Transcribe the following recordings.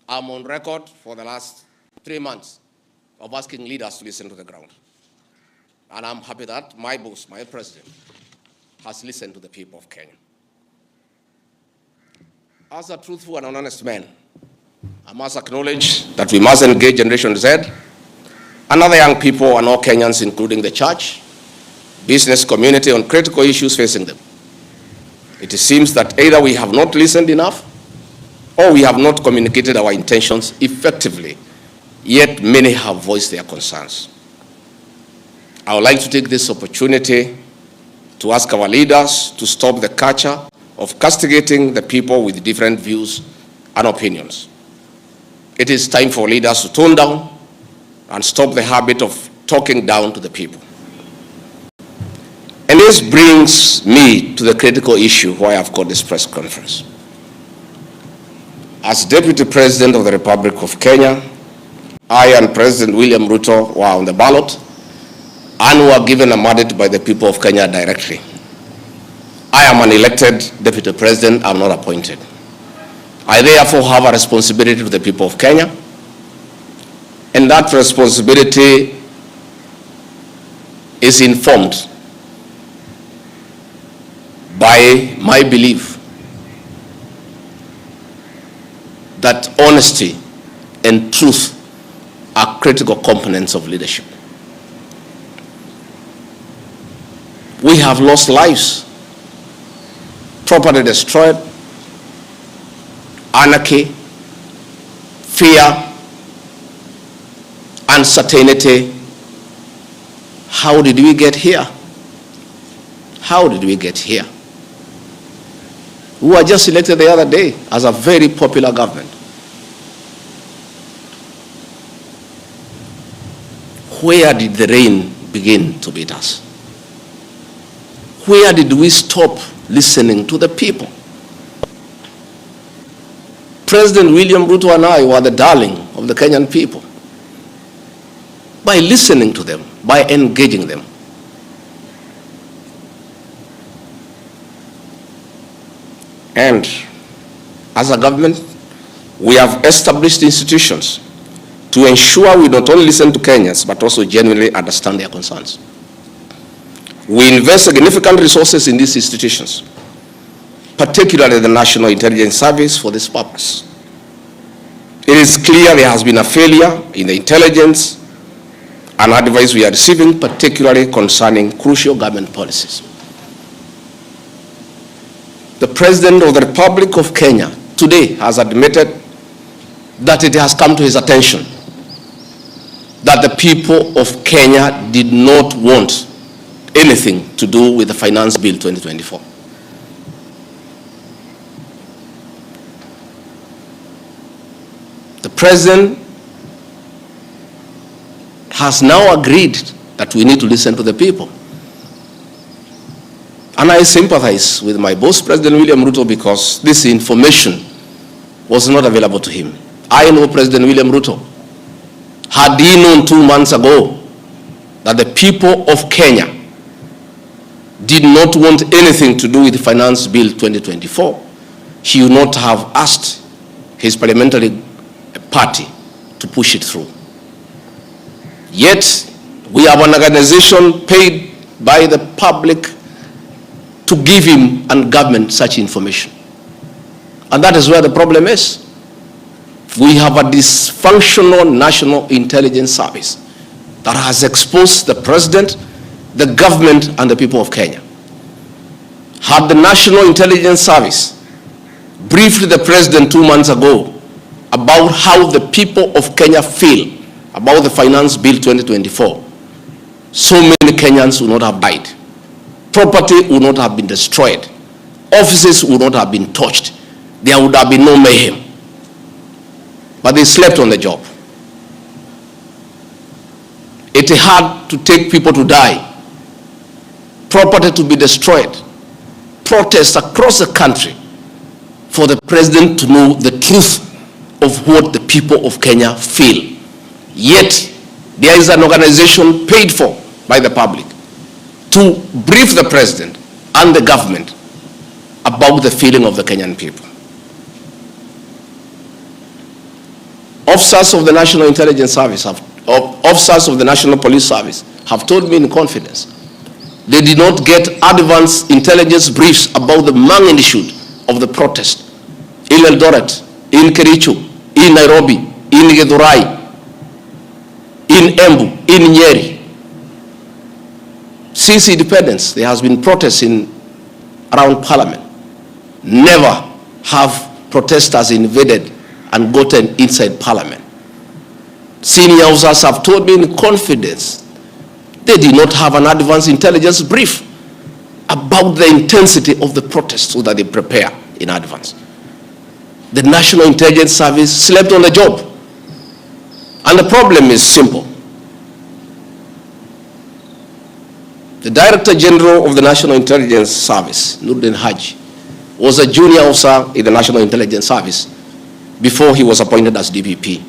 I'm on record for the last 3 months of asking leaders to listen to the ground. And I'm happy that my boss, my president, has listened to the people of Kenya. As a truthful and honest man, I must acknowledge that we must engage Generation Z and other young people and all Kenyans, including the church, business community, on critical issues facing them. It seems that either we have not listened enough or we have not communicated our intentions effectively, yet many have voiced their concerns. I would like to take this opportunity to ask our leaders to stop the culture of castigating the people with different views and opinions. It is time for leaders to tone down and stop the habit of talking down to the people. And this brings me to the critical issue why I've called this press conference. As Deputy President of the Republic of Kenya, I and President William Ruto were on the ballot and were given a mandate by the people of Kenya directly. I am an elected Deputy President, I'm not appointed. I therefore have a responsibility to the people of Kenya, and that responsibility is informed by my belief that honesty and truth are critical components of leadership. We have lost lives, property destroyed, anarchy, fear, uncertainty. How did we get here? How did we get here? We were just elected the other day as a very popular government. Where did the rain begin to beat us? Where did we stop listening to the people? President William Ruto and I were the darling of the Kenyan people. By listening to them, by engaging them. And as a government, we have established institutions to ensure we not only listen to Kenyans, but also genuinely understand their concerns. We invest significant resources in these institutions, particularly the National Intelligence Service, for this purpose. It is clear there has been a failure in the intelligence and advice we are receiving, particularly concerning crucial government policies. The President of the Republic of Kenya today has admitted that it has come to his attention that the people of Kenya did not want anything to do with the Finance Bill 2024. The President has now agreed that we need to listen to the people. And I sympathize with my boss, President William Ruto, because this information was not available to him. I know President William Ruto. Had he known 2 months ago that the people of Kenya did not want anything to do with the Finance Bill 2024, he would not have asked his parliamentary party to push it through. Yet, we have an organization paid by the public to give him and government such information. And that is where the problem is. We have a dysfunctional National Intelligence Service that has exposed the President, the government, and the people of Kenya. Had the National Intelligence Service briefed the President 2 months ago about how the people of Kenya feel about the Finance Bill 2024, so many Kenyans would not have died. Property would not have been destroyed. Offices would not have been touched. There would have been no mayhem. But they slept on the job. It had to take people to die, property to be destroyed, protests across the country for the President to know the truth of what the people of Kenya feel. Yet, there is an organization paid for by the public to brief the President and the government about the feeling of the Kenyan people. Officers of the National Intelligence Service, officers of the National Police Service have told me in confidence they did not get advance intelligence briefs about the magnitude of the protest in Eldoret, in Kericho, in Nairobi, in Githurai, in Embu, in Nyeri. Since independence, there has been protests around Parliament. Never have protesters invaded and gotten inside Parliament. Senior officers have told me in confidence they did not have an advance intelligence brief about the intensity of the protest so that they prepare in advance. The National Intelligence Service slept on the job. And the problem is simple. The Director General of the National Intelligence Service, Nuruddin Haji, was a junior officer in the National Intelligence Service before he was appointed as DPP.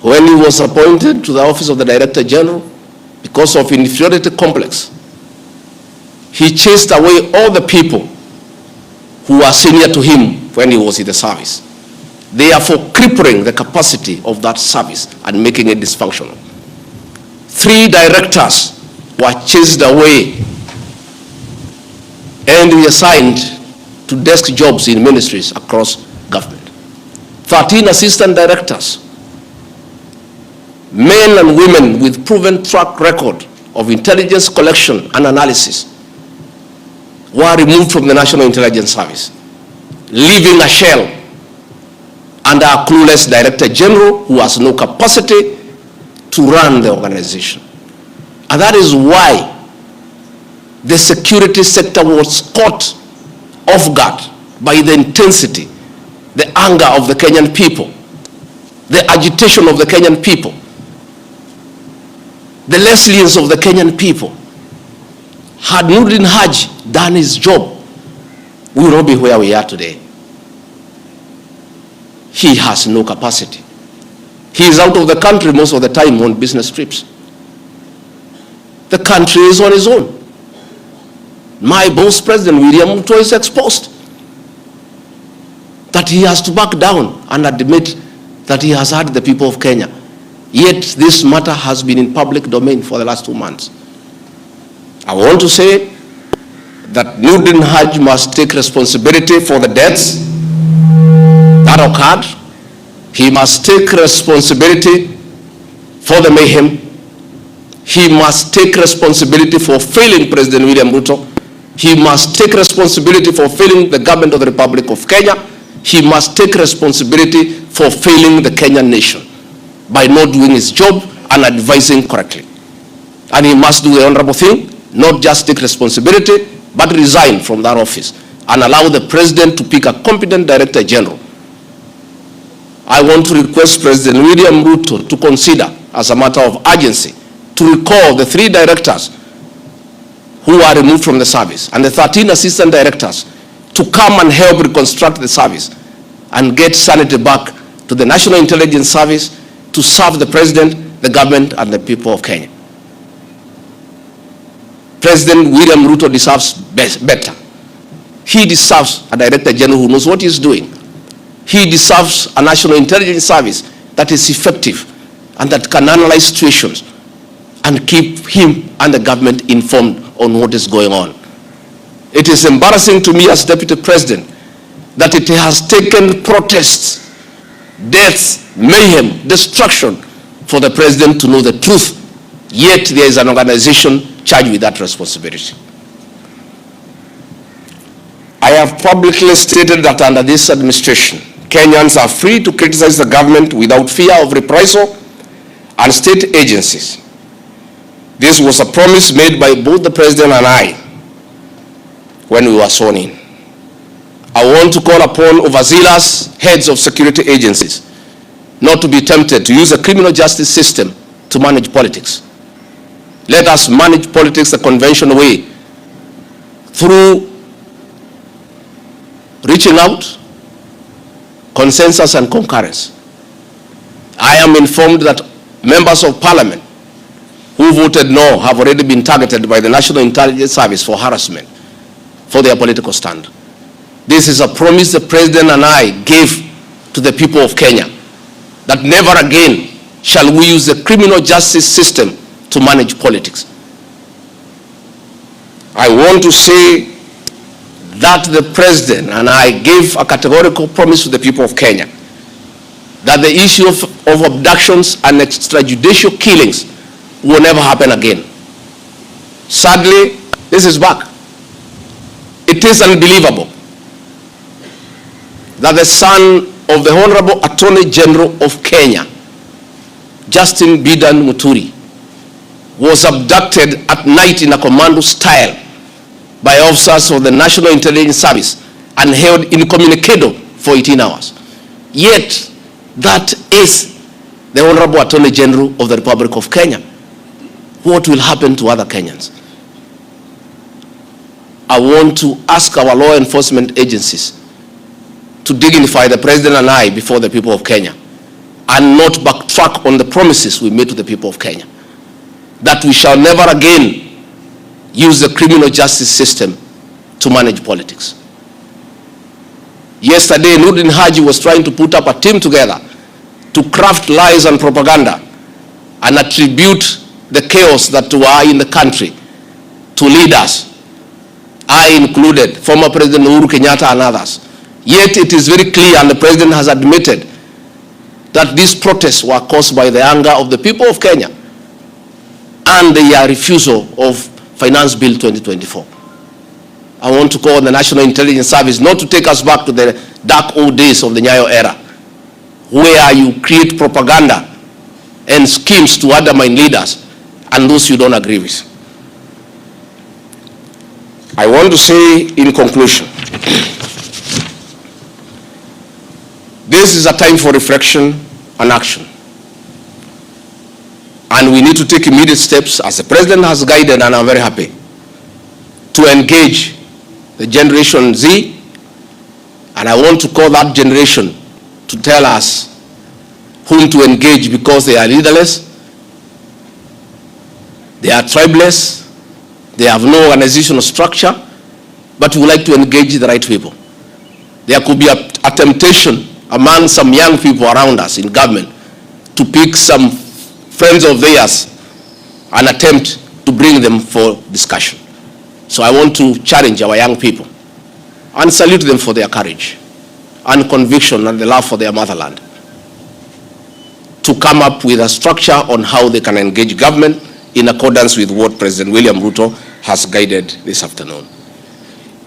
When he was appointed to the office of the Director General, because of inferiority complex, he chased away all the people who were senior to him when he was in the service, therefore crippling the capacity of that service and making it dysfunctional. 3 directors were chased away and reassigned to desk jobs in ministries across government. 13 assistant directors, men and women with proven track record of intelligence collection and analysis, were removed from the National Intelligence Service, leaving a shell under a clueless Director General who has no capacity to run the organization. And that is why the security sector was caught off guard by the intensity, the anger of the Kenyan people, the agitation of the Kenyan people, the resilience of the Kenyan people. Had Nuruddin Haji done his job, we will not be where we are today. He has no capacity. He is out of the country most of the time on business trips. The country is on his own. My boss, President William Ruto, is exposed. That he has to back down and admit that he has hurt the people of Kenya. Yet this matter has been in public domain for the last 2 months. I want to say that Nuruddin Haji must take responsibility for the deaths that occurred. He must take responsibility for the mayhem. He must take responsibility for failing President William Ruto. He must take responsibility for failing the government of the Republic of Kenya. He must take responsibility for failing the Kenyan nation by not doing his job and advising correctly. And he must do the honorable thing, not just take responsibility, but resign from that office and allow the president to pick a competent Director General. I want to request President William Ruto to consider, as a matter of urgency, to recall the 3 directors who are removed from the service and the 13 assistant directors to come and help reconstruct the service and get sanity back to the National Intelligence Service to serve the president, the government, and the people of Kenya. President William Ruto deserves better. He deserves a Director General who knows what he's doing. He deserves a National Intelligence Service that is effective and that can analyze situations and keep him and the government informed on what is going on. It is embarrassing to me as Deputy President that it has taken protests, deaths, mayhem, destruction for the President to know the truth, yet there is an organization charged with that responsibility. I have publicly stated that under this administration, Kenyans are free to criticize the government without fear of reprisal and state agencies. This was a promise made by both the President and I when we were sworn in. I want to call upon overzealous heads of security agencies not to be tempted to use the criminal justice system to manage politics. Let us manage politics the conventional way, through reaching out, consensus and concurrence. I am informed that members of Parliament who voted no have already been targeted by the National Intelligence Service for harassment for their political stand. This is a promise the President and I gave to the people of Kenya that never again shall we use the criminal justice system to manage politics. I want to say that the president and I gave a categorical promise to the people of Kenya that the issue of abductions and extrajudicial killings will never happen again. Sadly, this is back. It is unbelievable that the son of the Honorable Attorney General of Kenya, Justin Bidan Muturi, was abducted at night in a commando style by officers of the National Intelligence Service and held incommunicado for 18 hours. Yet, that is the Honorable Attorney General of the Republic of Kenya. What will happen to other Kenyans? I want to ask our law enforcement agencies to dignify the President and I before the people of Kenya and not backtrack on the promises we made to the people of Kenya, that we shall never again use the criminal justice system to manage politics. Yesterday, Nurdin Haji was trying to put up a team together to craft lies and propaganda and attribute the chaos that were in the country to leaders, I included, former President Uhuru Kenyatta and others. Yet it is very clear, and the President has admitted, that these protests were caused by the anger of the people of Kenya and their refusal of Finance Bill 2024. I want to call on the National Intelligence Service not to take us back to the dark old days of the Nyayo era, where you create propaganda and schemes to undermine leaders and those you don't agree with. I want to say in conclusion, this is a time for reflection and action. And we need to take immediate steps, as the President has guided, and I'm very happy, to engage the Generation Z. And I want to call that generation to tell us whom to engage, because they are leaderless, they are tribeless, they have no organizational structure, but we would like to engage the right people. There could be a temptation among some young people around us in government to pick some friends of theirs and attempt to bring them for discussion. So I want to challenge our young people and salute them for their courage and conviction and the love for their motherland to come up with a structure on how they can engage government in accordance with what President William Ruto has guided this afternoon.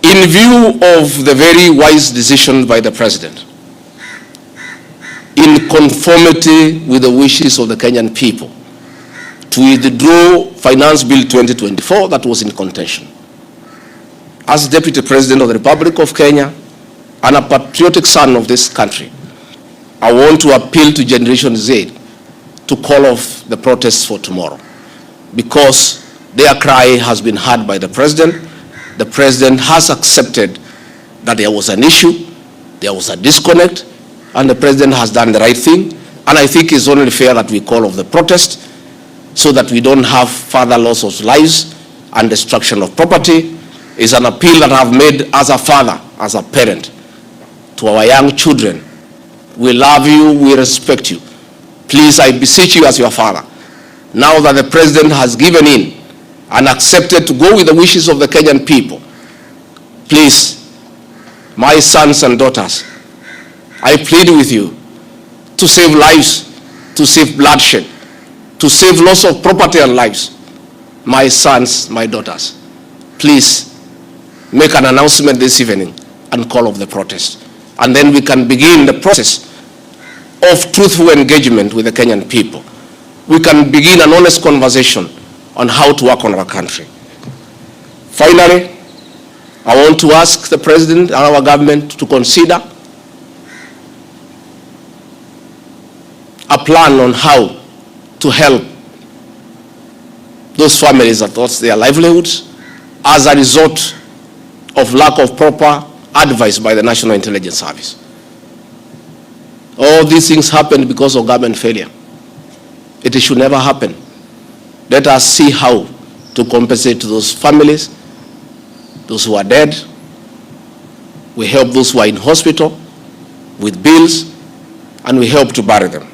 In view of the very wise decision by the President, in conformity with the wishes of the Kenyan people, to withdraw Finance Bill 2024 that was in contention, as Deputy President of the Republic of Kenya and a patriotic son of this country, I want to appeal to Generation Z to call off the protests for tomorrow, because their cry has been heard by the President. The President has accepted that there was an issue, there was a disconnect, and the President has done the right thing. And I think it's only fair that we call off the protest so that we don't have further loss of lives and destruction of property. It's an appeal that I've made as a father, as a parent, to our young children. We love you, we respect you. Please, I beseech you as your father, now that the President has given in and accepted to go with the wishes of the Kenyan people, please, my sons and daughters, I plead with you to save lives, to save bloodshed, to save loss of property and lives. My sons, my daughters, please make an announcement this evening and call off the protest. And then we can begin the process of truthful engagement with the Kenyan people. We can begin an honest conversation on how to work on our country. Finally, I want to ask the President and our government to consider a plan on how to help those families that lost their livelihoods as a result of lack of proper advice by the National Intelligence Service. All these things happened because of government failure. It should never happen. Let us see how to compensate to those families, those who are dead. We help those who are in hospital with bills. and we help to bury them.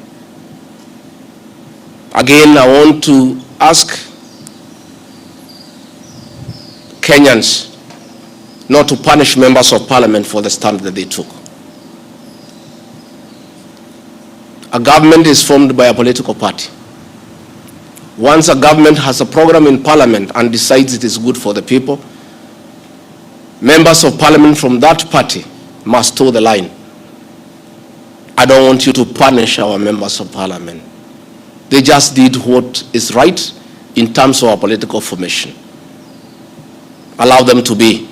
Again, I want to ask Kenyans not to punish members of parliament for the stand that they took. A government is formed by a political party. Once a government has a program in parliament and decides it is good for the people, members of parliament from that party must toe the line. I don't want you to punish our members of parliament. They just did what is right in terms of our political formation. Allow them to be.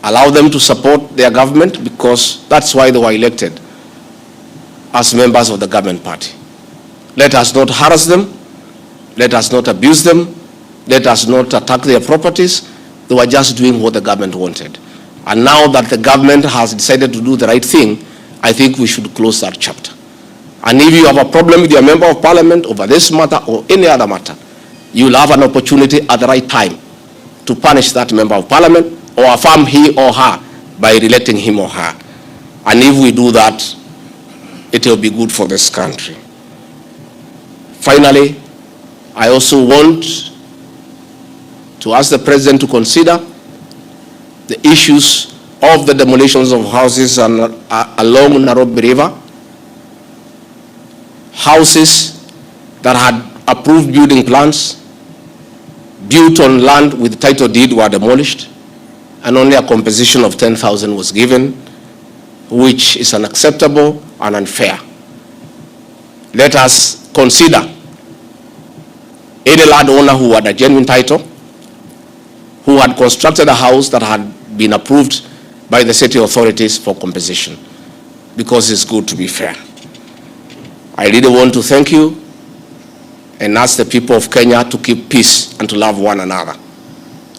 Allow them to support their government, because that's why they were elected as members of the government party. Let us not harass them. Let us not abuse them. Let us not attack their properties. They were just doing what the government wanted. And now that the government has decided to do the right thing, I think we should close that chapter. And if you have a problem with your member of parliament over this matter or any other matter, you will have an opportunity at the right time to punish that member of parliament or affirm he or her by re-electing him or her. And if we do that, it will be good for this country. Finally, I also want to ask the president to consider the issues of the demolitions of houses along Nairobi River. Houses that had approved building plans, built on land with title deed, were demolished, and only a compensation of 10,000 was given, which is unacceptable and unfair. Let us consider any landowner who had a genuine title, who had constructed a house that had been approved by the city authorities for compensation, because it's good to be fair. I really want to thank you and ask the people of Kenya to keep peace and to love one another.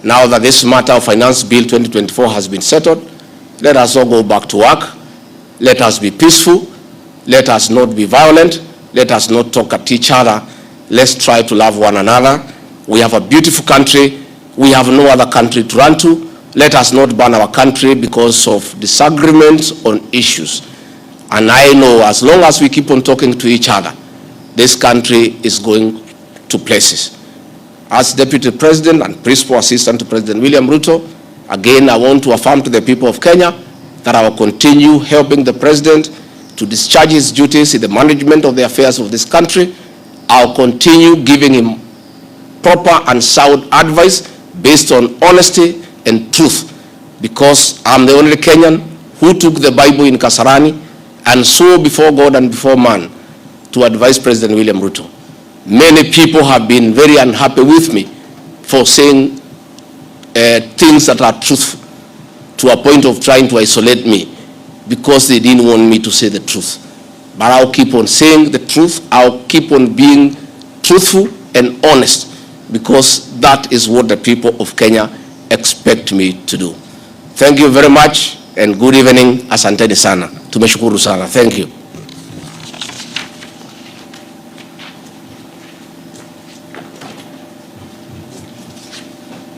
Now that this matter of Finance Bill 2024 has been settled, let us all go back to work. Let us be peaceful. Let us not be violent. Let us not talk at each other. Let's try to love one another. We have a beautiful country. We have no other country to run to. Let us not burn our country because of disagreements on issues. And I know as long as we keep on talking to each other, this country is going to places. As Deputy President and Principal Assistant to President William Ruto, again, I want to affirm to the people of Kenya that I will continue helping the President to discharge his duties in the management of the affairs of this country. I'll continue giving him proper and sound advice based on honesty and truth, because I'm the only Kenyan who took the Bible in Kasarani and swore before God and before man to advise President William Ruto. Many people have been very unhappy with me for saying things that are truthful, to a point of trying to isolate me because they didn't want me to say the truth. But I'll keep on saying the truth. I'll keep on being truthful and honest, because that is what the people of Kenya expect me to do. Thank you very much and good evening. Asanteni sana. Tumeshukuru sana. Thank you.